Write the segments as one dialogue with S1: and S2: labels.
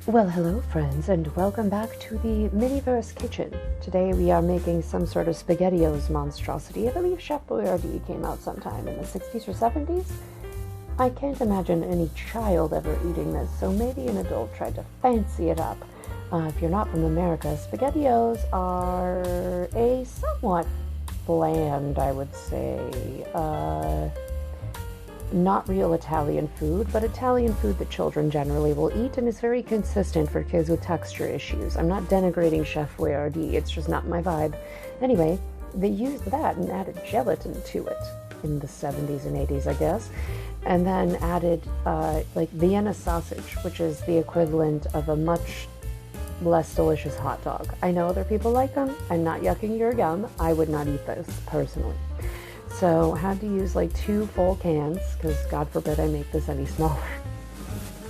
S1: Well, hello friends, and welcome back to the Miniverse Kitchen. Today we are making some sort of SpaghettiOs monstrosity. I believe Chef Boyardee came out sometime in the 60s or 70s. I can't imagine any child ever eating this, so maybe an adult tried to fancy it up. If you're not from America, SpaghettiOs are a somewhat bland, I would say, not real Italian food, but Italian food that children generally will eat and is very consistent for kids with texture issues. I'm not denigrating Chef Boyardee, it's just not my vibe. Anyway, they used that and added gelatin to it in the 70s and 80s, I guess, and then added like Vienna sausage, which is the equivalent of a much less delicious hot dog. I know other people like them. I'm not yucking your yum. I would not eat this personally. So had to use like 2 full cans, because God forbid I make this any smaller,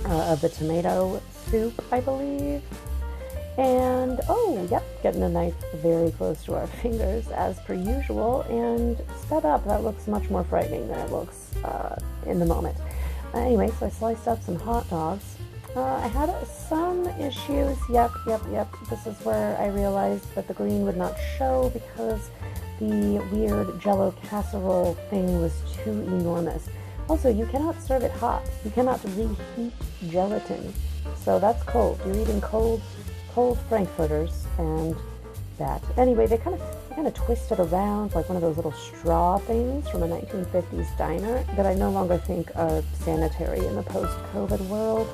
S1: of the tomato soup, I believe. And, oh, yep, getting a knife very close to our fingers, as per usual, and sped up. That looks much more frightening than it looks in the moment. Anyway, so I sliced up some hot dogs. I had some issues. Yep. This is where I realized that the green would not show because the weird Jello casserole thing was too enormous. Also, you cannot serve it hot. You cannot reheat gelatin. So that's cold. You're eating cold frankfurters and that. Anyway, they kind of twisted around like one of those little straw things from a 1950s diner that I no longer think are sanitary in the post-COVID world.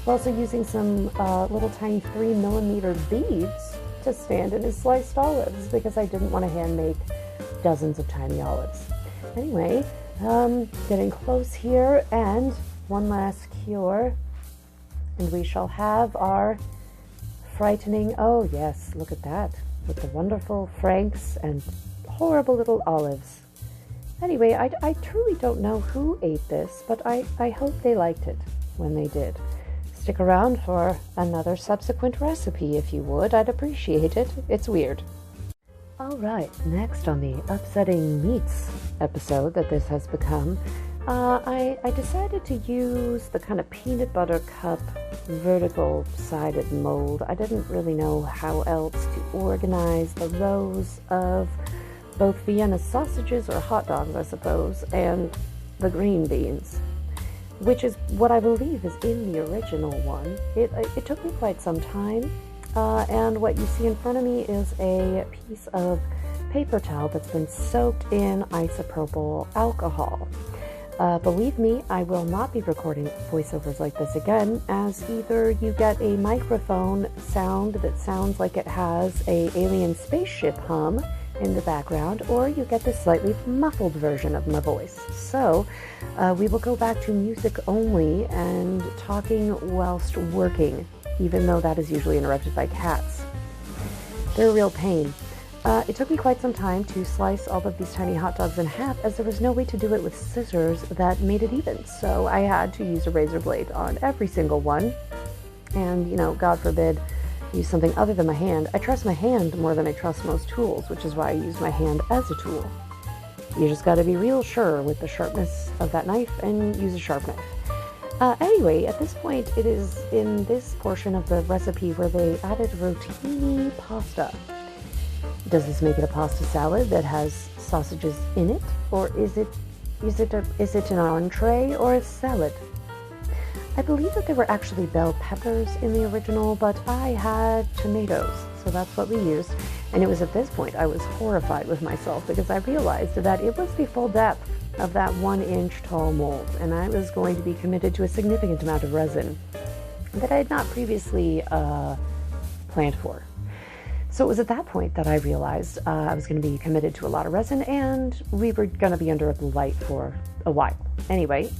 S1: We're also using some little tiny 3mm beads to stand in his sliced olives because I didn't want to hand make dozens of tiny olives. Anyway, getting close here, and one last cure, and we shall have our frightening, oh yes, look at that, with the wonderful franks and horrible little olives. Anyway, I truly don't know who ate this, but I hope they liked it when they did. Stick around for another subsequent recipe if you would. I'd appreciate it. It's weird. Alright, next on the upsetting meats episode that this has become, I decided to use the kind of peanut butter cup vertical sided mold. I didn't really know how else to organize the rows of both Vienna sausages, or hot dogs I suppose, and the green beans, which is what I believe is in the original one. It took me quite some time, and what you see in front of me is a piece of paper towel that's been soaked in isopropyl alcohol. Believe me, I will not be recording voiceovers like this again, as either you get a microphone sound that sounds like it has a alien spaceship hum in the background, or you get this slightly muffled version of my voice. So we will go back to music only and talking whilst working, even though that is usually interrupted by cats. They're a real pain. It took me quite some time to slice all of these tiny hot dogs in half, as there was no way to do it with scissors that made it even. So I had to use a razor blade on every single one. And, you know, God forbid, use something other than my hand. I trust my hand more than I trust most tools, which is why I use my hand as a tool. You just gotta be real sure with the sharpness of that knife and use a sharp knife. Anyway, at this point, it is in this portion of the recipe where they added rotini pasta. Does this make it a pasta salad that has sausages in it, or is it an entree or a salad? I believe that there were actually bell peppers in the original, but I had tomatoes, so that's what we used. And it was at this point I was horrified with myself because I realized that it was the full depth of that 1-inch tall mold, and I was going to be committed to a significant amount of resin that I had not previously planned for. So it was at that point that I realized I was going to be committed to a lot of resin, and we were going to be under a light for a while. Anyway,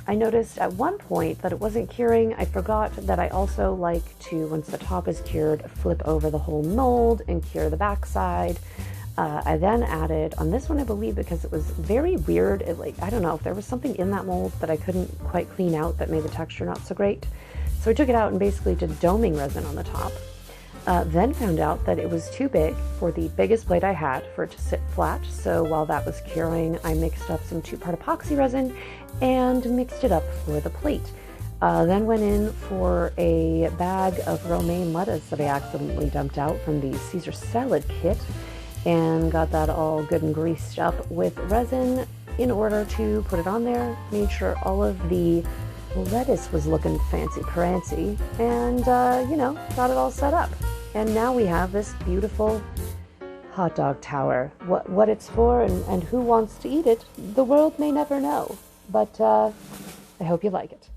S1: I noticed at one point that it wasn't curing. I forgot that I also like to, once the top is cured, flip over the whole mold and cure the backside. I then added, on this one I believe because it was very weird, I don't know if there was something in that mold that I couldn't quite clean out that made the texture not so great. So I took it out and basically did doming resin on the top. Then found out that it was too big for the biggest plate I had for it to sit flat. So while that was curing, I mixed up some 2-part epoxy resin and mixed it up for the plate. Then went in for a bag of romaine lettuce that I accidentally dumped out from the Caesar salad kit, and got that all good and greased up with resin in order to put it on there. Made sure all of the lettuce was looking fancy-prancy, and, you know, got it all set up. And now we have this beautiful hot dog tower. What it's for and who wants to eat it, the world may never know. But I hope you like it.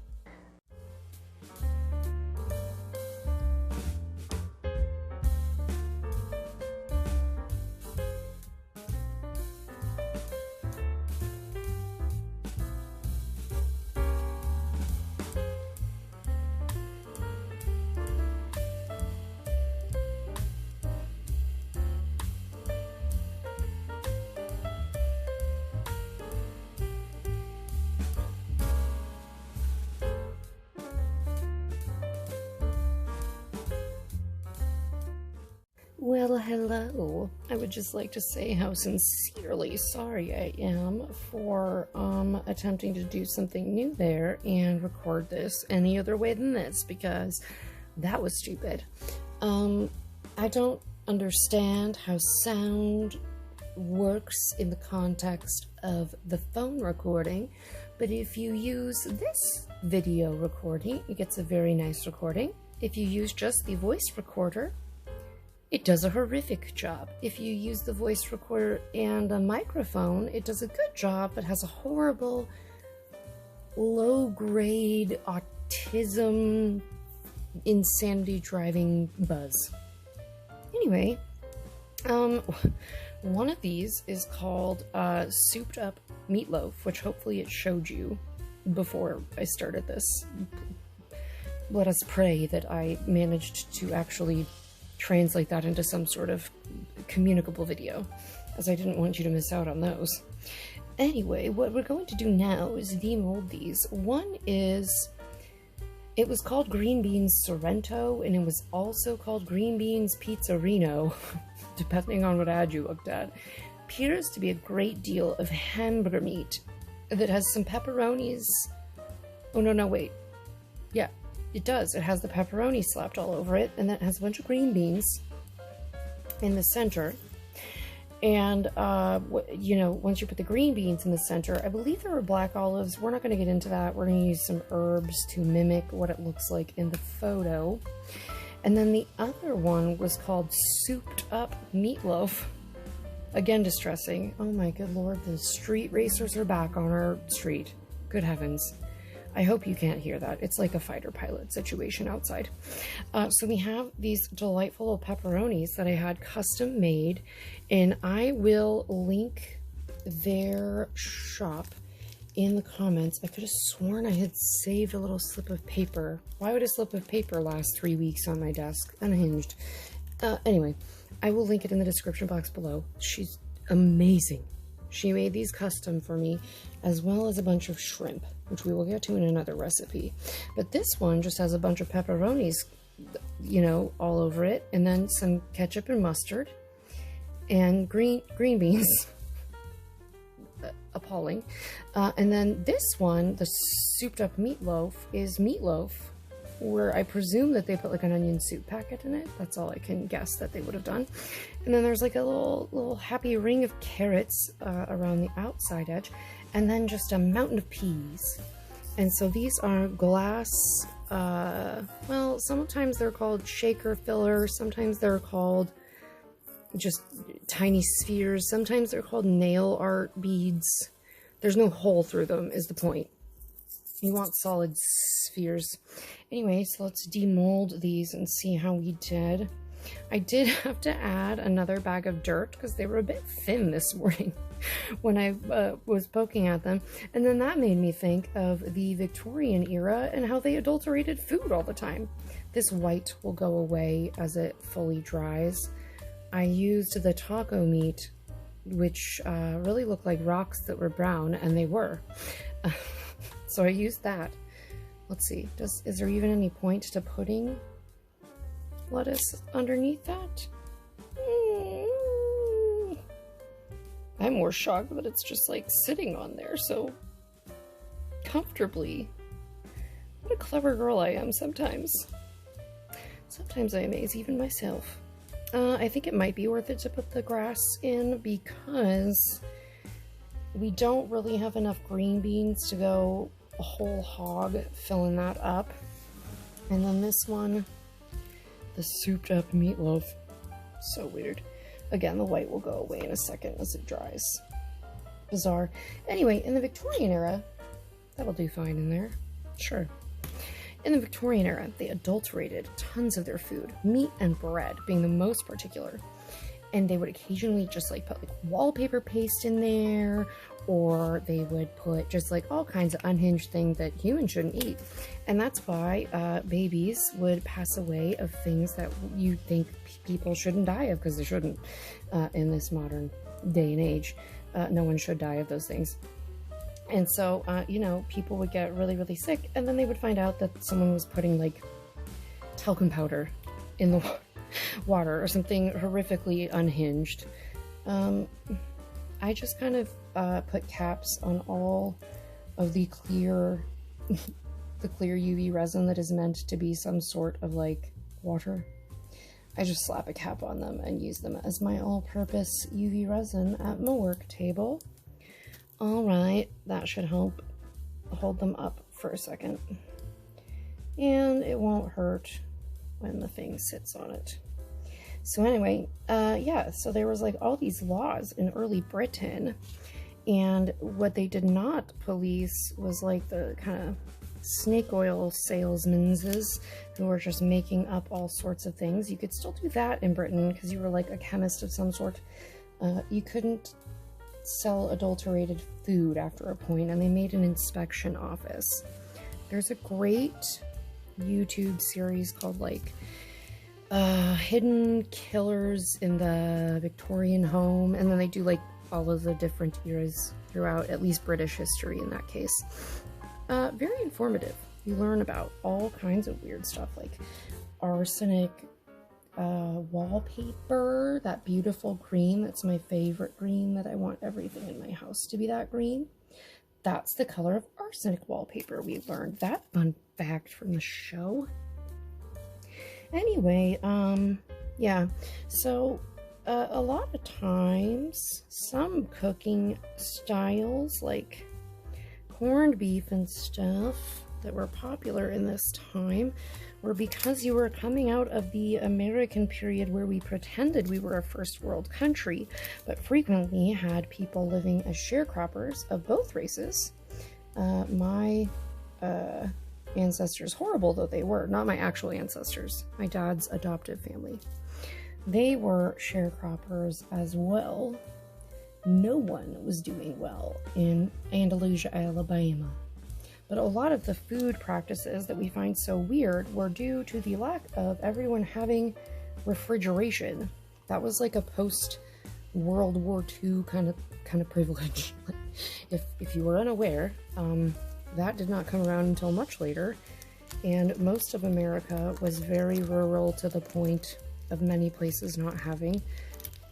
S1: Well, hello. I would just like to say how sincerely sorry I am for attempting to do something new there and record this any other way than this, because that was stupid. I don't understand how sound works in the context of the phone recording, but if you use this video recording, it gets a very nice recording. If you use just the voice recorder, it does a horrific job. If you use the voice recorder and a microphone, it does a good job, but has a horrible, low-grade, autism, insanity-driving buzz. Anyway, one of these is called Souped Up Meatloaf, which hopefully it showed you before I started this. Let us pray that I managed to actually translate that into some sort of communicable video, as I didn't want you to miss out on those. Anyway, what we're going to do now is demold these. One is, it was called Green Beans Sorrento, and it was also called Green Beans Pizzerino, depending on what ad you looked at. Appears to be a great deal of hamburger meat that has some pepperonis. Oh, no, wait. Yeah. It does. It has the pepperoni slapped all over it, and then it has a bunch of green beans in the center. And, you know, once you put the green beans in the center, I believe there were black olives. We're not going to get into that. We're going to use some herbs to mimic what it looks like in the photo. And then the other one was called Souped Up Meatloaf. Again, distressing. Oh my good lord, the street racers are back on our street. Good heavens. I hope you can't hear that. It's like a fighter pilot situation outside. So we have these delightful little pepperonis that I had custom made, and I will link their shop in the comments. I could have sworn I had saved a little slip of paper. Why would a slip of paper last 3 weeks on my desk? Unhinged. Anyway, I will link it in the description box below. She's amazing. She made these custom for me, as well as a bunch of shrimp, which we will get to in another recipe. But this one just has a bunch of pepperonis, you know, all over it, and then some ketchup and mustard, and green beans. Appalling. And then this one, the souped up meatloaf, is meatloaf, where I presume that they put like an onion soup packet in it. That's all I can guess that they would have done. And then there's like a little happy ring of carrots around the outside edge, and then just a mountain of peas. And so these are glass, well, sometimes they're called shaker filler, sometimes they're called just tiny spheres, sometimes they're called nail art beads. There's no hole through them, is the point. You want solid spheres. Anyway, so let's demold these and see how we did. I did have to add another bag of dirt because they were a bit thin this morning when I was poking at them. And then that made me think of the Victorian era and how they adulterated food all the time. This white will go away as it fully dries. I used the taco meat, which really looked like rocks that were brown, and they were. So I used that. Let's see, is there even any point to putting lettuce underneath that? I'm more shocked that it's just like sitting on there so comfortably. What a clever girl I am sometimes. Sometimes I amaze even myself. I think it might be worth it to put the grass in because we don't really have enough green beans to go a whole hog filling that up. And then this one, the souped up meatloaf. So weird. Again, the white will go away in a second as it dries. Bizarre. Anyway, in the Victorian era, that'll do fine in there. Sure. In the Victorian era, they adulterated tons of their food, meat and bread being the most particular. And they would occasionally just like put like wallpaper paste in there, or they would put just like all kinds of unhinged things that humans shouldn't eat. And that's why babies would pass away of things that you think people shouldn't die of, because they shouldn't in this modern day and age. No one should die of those things. And so, you know, people would get really, really sick, and then they would find out that someone was putting, like, talcum powder in the water or something horrifically unhinged. I just kind of put caps on all of the clear UV resin that is meant to be some sort of, like, water. I just slap a cap on them and use them as my all-purpose UV resin at my work table. Alright, that should help hold them up for a second. And it won't hurt when the thing sits on it. So anyway, yeah, so there was like all these laws in early Britain, and what they did not police was like the kind of snake oil salesmen who were just making up all sorts of things. You could still do that in Britain because you were like a chemist of some sort. You couldn't sell adulterated food after a point, and they made an inspection office. There's a great YouTube series called like Hidden Killers in the Victorian Home, and then they do like all of the different eras throughout, at least British history in that case. Very informative. You learn about all kinds of weird stuff like arsenic wallpaper, that beautiful green. That's my favorite green, that I want everything in my house to be that green. That's the color of arsenic wallpaper. We learned that fun fact from the show. Anyway, yeah, so a lot of times some cooking styles like corned beef and stuff that were popular in this time were because you were coming out of the American period where we pretended we were a first world country, but frequently had people living as sharecroppers of both races. My ancestors, horrible though they were, not my actual ancestors, my dad's adoptive family, they were sharecroppers as well. No one was doing well in Andalusia, Alabama. But a lot of the food practices that we find so weird were due to the lack of everyone having refrigeration. That was like a post-World War II kind of privilege. if you were unaware, that did not come around until much later, and most of America was very rural to the point of many places not having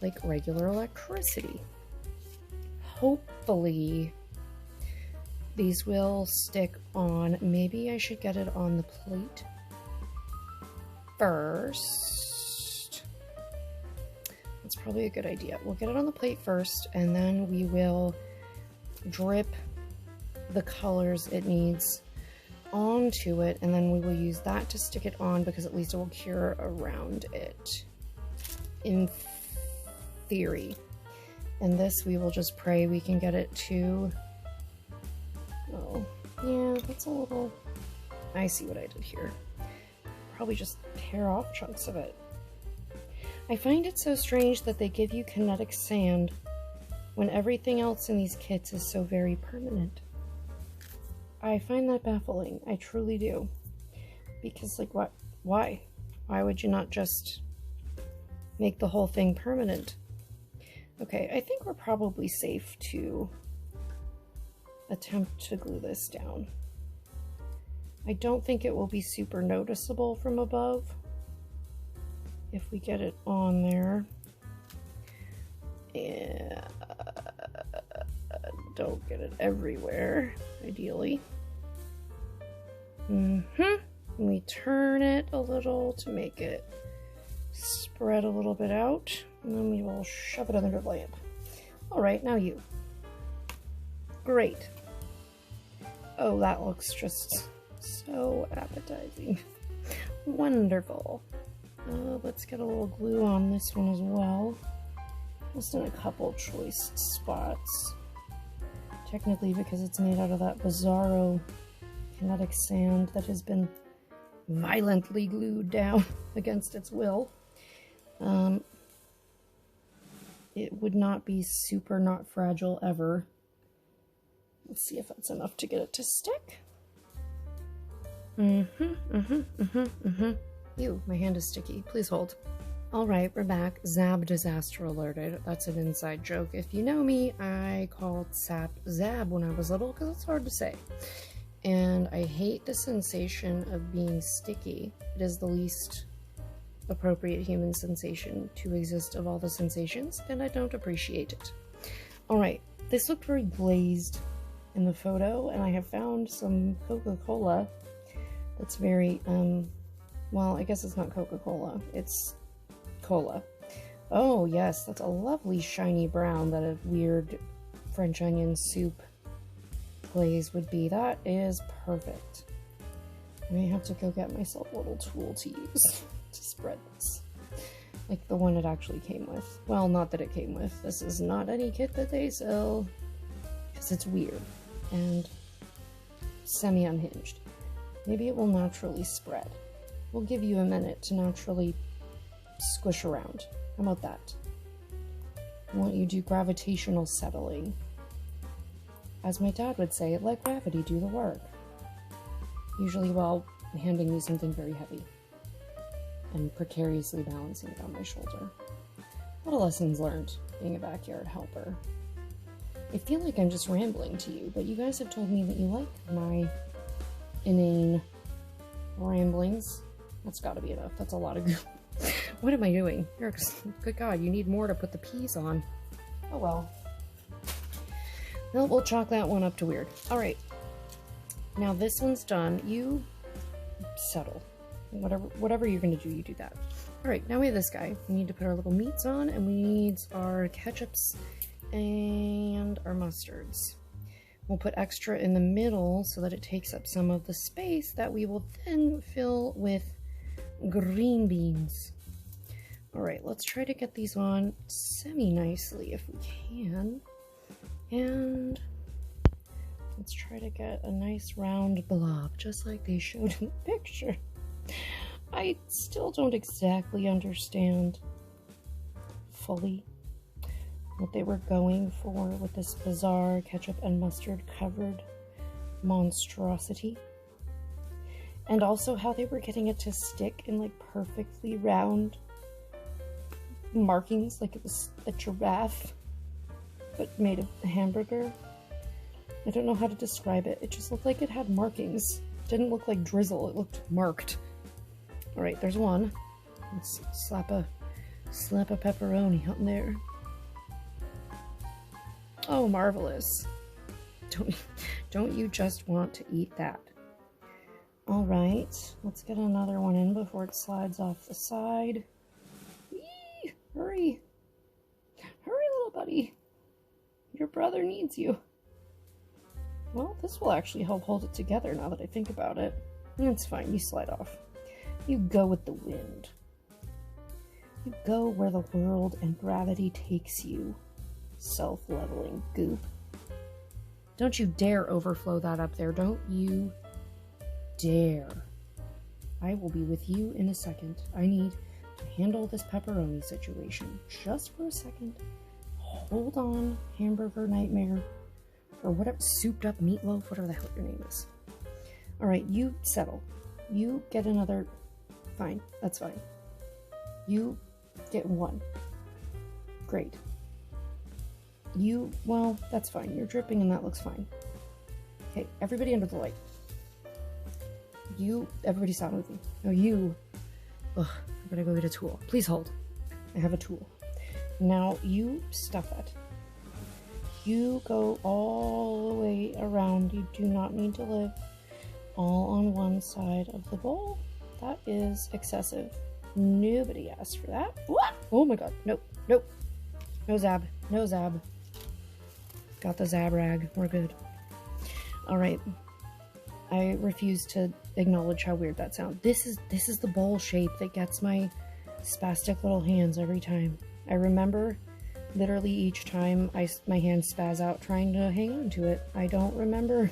S1: like regular electricity. Hopefully these will stick on. Maybe I should get it on the plate first. That's probably a good idea. We'll get it on the plate first, and then we will drip the colors it needs onto it, and then we will use that to stick it on because at least it will cure around it, in theory. And this we will just pray we can get it to... Oh, yeah, that's a little... I see what I did here. Probably just tear off chunks of it. I find it so strange that they give you kinetic sand when everything else in these kits is so very permanent. I find that baffling. I truly do. Because, like, what? Why? Why would you not just make the whole thing permanent? Okay, I think we're probably safe to attempt to glue this down. I don't think it will be super noticeable from above if we get it on there. And don't get it everywhere, ideally. We turn it a little to make it spread a little bit out, and then we will shove it under the lamp. All right, now you. Great. Oh, that looks just so appetizing. Wonderful. Let's get a little glue on this one as well. Just in a couple choice spots. Technically, because it's made out of that bizarro kinetic sand that has been violently glued down against its will. It would not be super not fragile ever. Let's see if that's enough to get it to stick. Ew, my hand is sticky. Please hold. Alright, we're back. Zab disaster alerted. That's an inside joke. If you know me, I called sap Zab when I was little because it's hard to say. And I hate the sensation of being sticky. It is the least appropriate human sensation to exist of all the sensations, and I don't appreciate it. Alright, this looked very glazed in the photo, and I have found some Coca-Cola that's very, well, I guess it's not Coca-Cola, it's cola. Oh yes, that's a lovely shiny brown that a weird French onion soup glaze would be. That is perfect. I may have to go get myself a little tool to use to spread this. Like the one it actually came with. Well, not that it came with. This is not any kit that they sell. Because it's weird and semi-unhinged. Maybe it will naturally spread. We'll give you a minute to naturally squish around. How about that? I want you to do gravitational settling. As my dad would say, let gravity do the work. Usually while handing me something very heavy and precariously balancing it on my shoulder. A lot of lessons learned being a backyard helper. I feel like I'm just rambling to you, but you guys have told me that you like my inane ramblings. That's gotta be enough. That's a lot of goo. What am I doing? Good God, you need more to put the peas on. Oh well. Well, we'll chalk that one up to weird. Alright. Now this one's done. You settle. Whatever you're gonna do, you do that. Alright, now we have this guy. We need to put our little meats on, and we need our ketchups and our mustards. We'll put extra in the middle so that it takes up some of the space that we will then fill with green beans. Alright, let's try to get these on semi-nicely if we can. And let's try to get a nice round blob, just like they showed in the picture. I still don't exactly understand fully what they were going for with this bizarre ketchup and mustard covered monstrosity. And also how they were getting it to stick in like perfectly round markings, like it was a giraffe, but made of a hamburger. I don't know how to describe it. It just looked like it had markings. It didn't look like drizzle, it looked marked. Alright, there's one. Let's slap a pepperoni on there. Oh, marvelous. Don't you just want to eat that? Alright, let's get another one in before it slides off the side. Eee, hurry! Hurry, little buddy! Your brother needs you. Well, this will actually help hold it together now that I think about it. It's fine, you slide off. You go with the wind. You go where the world and gravity takes you. Self-leveling goop. Don't you dare overflow that up there. Don't you dare. I will be with you in a second. I need to handle this pepperoni situation just for a second. Hold on, hamburger nightmare. Or whatever, souped up meatloaf, whatever the hell your name is. Alright, you settle. You get another... Fine, that's fine. You get one. Great. You, well, that's fine. You're dripping and that looks fine. Okay, everybody under the light. You, everybody stop moving. No, you. Ugh, I gotta go get a tool. Please hold. I have a tool. Now, you stuff it. You go all the way around. You do not need to live all on one side of the bowl. That is excessive. Nobody asked for that. What? Oh my god. Nope. Nope. No zab. No zab. Got the zab rag. We're good. Alright. I refuse to acknowledge how weird that sounds. This is the bowl shape that gets my spastic little hands every time. I remember literally each time my hands spaz out trying to hang on to it. I don't remember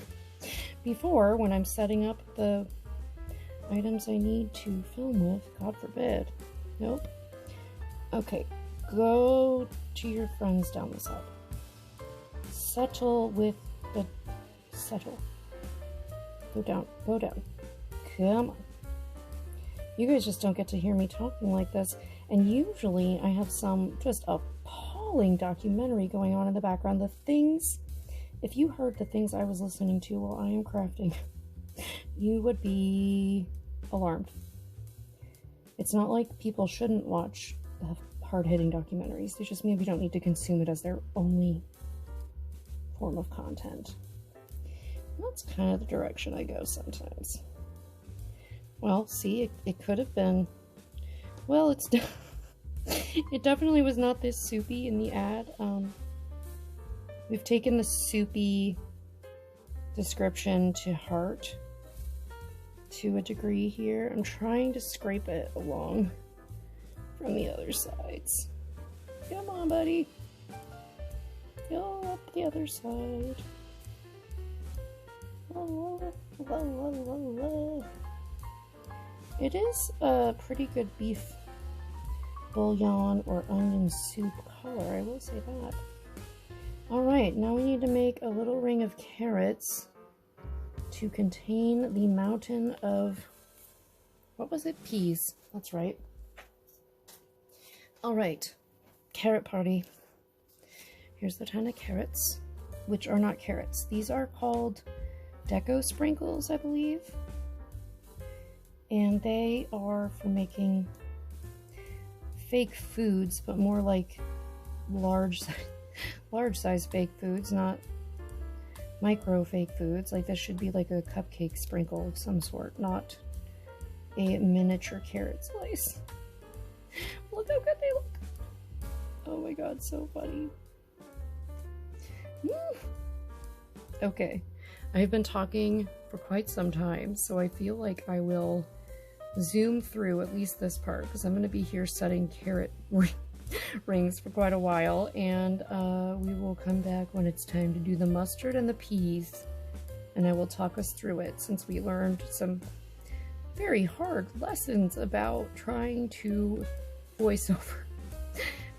S1: before when I'm setting up the items I need to film with. God forbid. Nope. Okay, go to your friends down the side. Settle with the... settle. Go down. Go down. Come on. You guys just don't get to hear me talking like this. And usually I have some just appalling documentary going on in the background. The things... if you heard the things I was listening to while I am crafting, you would be alarmed. It's not like people shouldn't watch hard-hitting documentaries. They just maybe don't need to consume it as their only form of content. That's kind of the direction I go sometimes. Well, see, it could have been... well, it's... it definitely was not this soupy in the ad. We've taken the soupy description to heart to a degree here. I'm trying to scrape it along from the other sides. Come on, buddy. Go up the other side. It is a pretty good beef bouillon or onion soup color, I will say that. Alright, now we need to make a little ring of carrots to contain the mountain of, what was it? Peas. That's right. Alright, carrot party. Here's the ton of carrots, which are not carrots. These are called deco sprinkles, I believe. And they are for making fake foods, but more like large size fake foods, not micro fake foods. Like this should be like a cupcake sprinkle of some sort, not a miniature carrot slice. Look how good they look. Oh my god, so funny. Okay, I've been talking for quite some time, so I feel like I will zoom through at least this part, because I'm going to be here setting carrot rings for quite a while, and we will come back when it's time to do the mustard and the peas, and I will talk us through it, since we learned some very hard lessons about trying to voice over.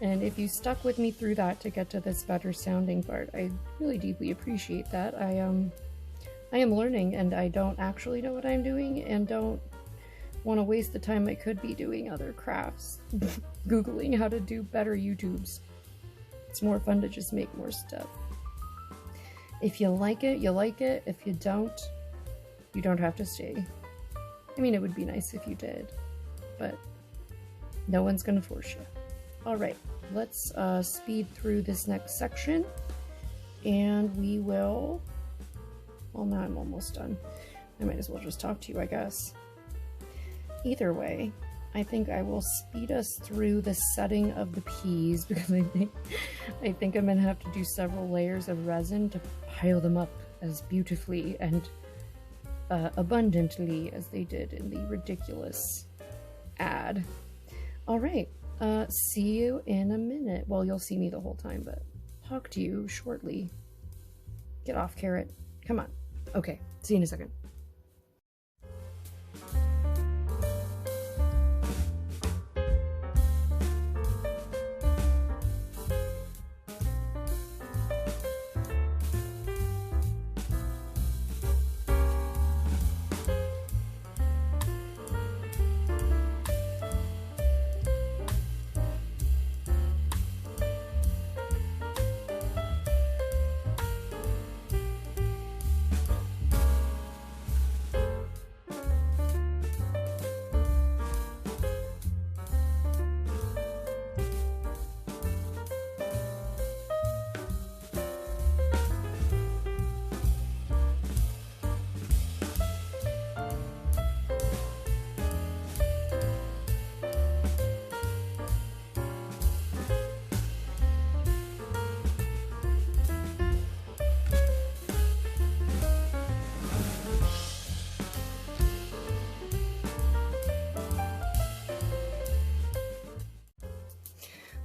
S1: And if you stuck with me through that to get to this better sounding part, I really deeply appreciate that. I am learning, and I don't actually know what I'm doing, and don't want to waste the time I could be doing other crafts, Googling how to do better YouTubes. It's more fun to just make more stuff. If you like it, you like it. If you don't have to stay. I mean, it would be nice if you did, but no one's gonna force you. Alright, let's speed through this next section, and we will... well, now I'm almost done. I might as well just talk to you, I guess. Either way, I think I will speed us through the setting of the peas, because I think I'm gonna have to do several layers of resin to pile them up as beautifully and abundantly as they did in the ridiculous ad. Alright, see you in a minute. Well, you'll see me the whole time, but talk to you shortly. Get off, carrot. Come on. Okay, see you in a second.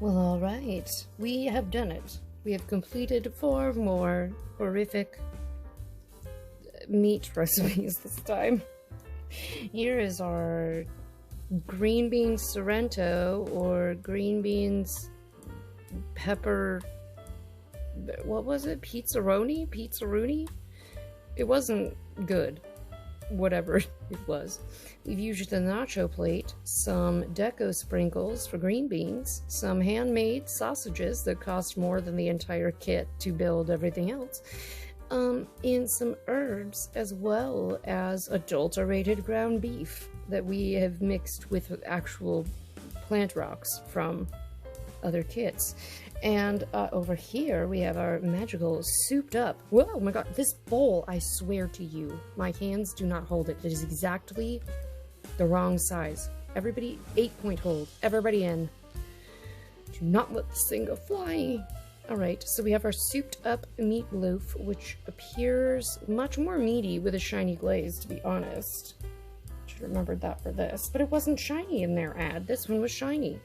S1: Well, all right. We have done it. We have completed 4 more horrific meat recipes this time. Here is our green beans Sorrento, or green beans pepper, what was it? Pizzaroni? It wasn't good. Whatever it was. We've used the nacho plate, some deco sprinkles for green beans, some handmade sausages that cost more than the entire kit to build everything else, and some herbs, as well as adulterated ground beef that we have mixed with actual plant rocks from other kits. And over here we have our magical souped up. Whoa, oh my god, this bowl, I swear to you, my hands do not hold it. It is exactly the wrong size. Everybody, 8-point hold. Everybody in. Do not let this thing go flying. Alright, so we have our souped up meatloaf, which appears much more meaty with a shiny glaze, to be honest. Should have remembered that for this. But it wasn't shiny in their ad. This one was shiny.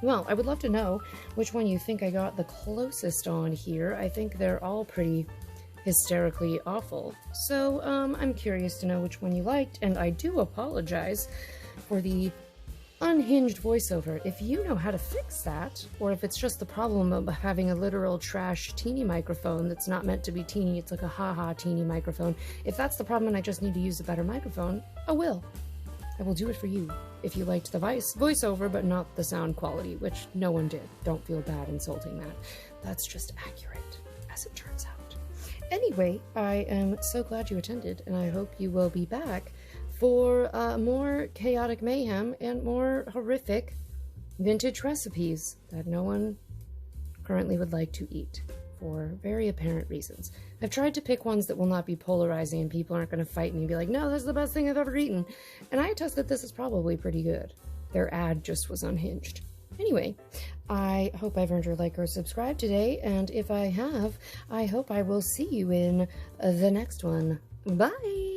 S1: Well, I would love to know which one you think I got the closest on here. I think they're all pretty hysterically awful. So, I'm curious to know which one you liked, and I do apologize for the unhinged voiceover. If you know how to fix that, or if it's just the problem of having a literal trash teeny microphone that's not meant to be teeny, it's like a haha teeny microphone. If that's the problem and I just need to use a better microphone, I will do it for you. If you liked the voiceover but not the sound quality, which no one did. Don't feel bad insulting that. That's just accurate, as it turns out. Anyway, I am so glad you attended, and I hope you will be back for more chaotic mayhem and more horrific vintage recipes that no one currently would like to eat for very apparent reasons. I've tried to pick ones that will not be polarizing and people aren't going to fight me and be like, no, this is the best thing I've ever eaten. And I attest that this is probably pretty good. Their ad just was unhinged. Anyway, I hope I've earned your like or subscribe today, and if I have, I hope I will see you in the next one. Bye!